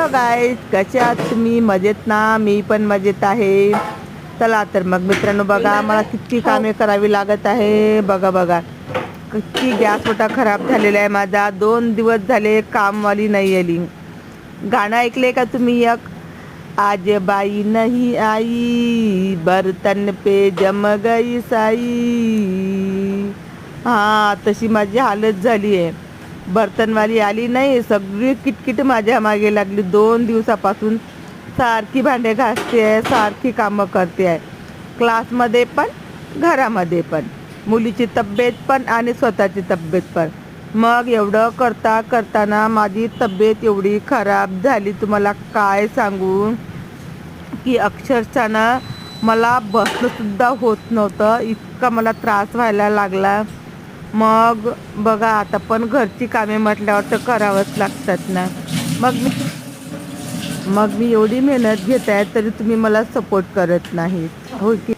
Hello guys, कसे आहात तुम्ही? मजेत ना? मी पण मजेत आहे. चला तर मग मित्रांनो, बघा मला किती कामे करावी लागत आहे. बघा किती गॅस ओटा खराब झालेला आहे माझा. 2 दिवस झाले कामवाली नाही आली. गाणं ऐकले का तुम्ही? एक आज बाई नहीं आई, बर्तन पे जम गई साई. हा, तशी माझी हालत झाली आहे. बर्तनवाली आली नाही, सगळी किटकिट माझ्या मागे लागली. 2 दिवसापासून सारखी भांडे घासते आहे, सारखी कामं करते आहे. क्लासमध्ये पण, घरामध्ये पण, मुलीची तब्येत पण आणि स्वतःची तब्येत पण. मग एवढं करताना माझी तब्येत एवढी खराब झाली, तुम्हाला काय सांगू, की अक्षरशः ना मला बसणंसुद्धा होत नव्हतं. इतका मला त्रास व्हायला लागला. मग बघा, आता पण घरची कामे म्हटल्यावर तर करावंच लागतात ना. मग मी एवढी मेहनत घेत आहे तरी तुम्ही मला सपोर्ट करत नाहीत, हो की?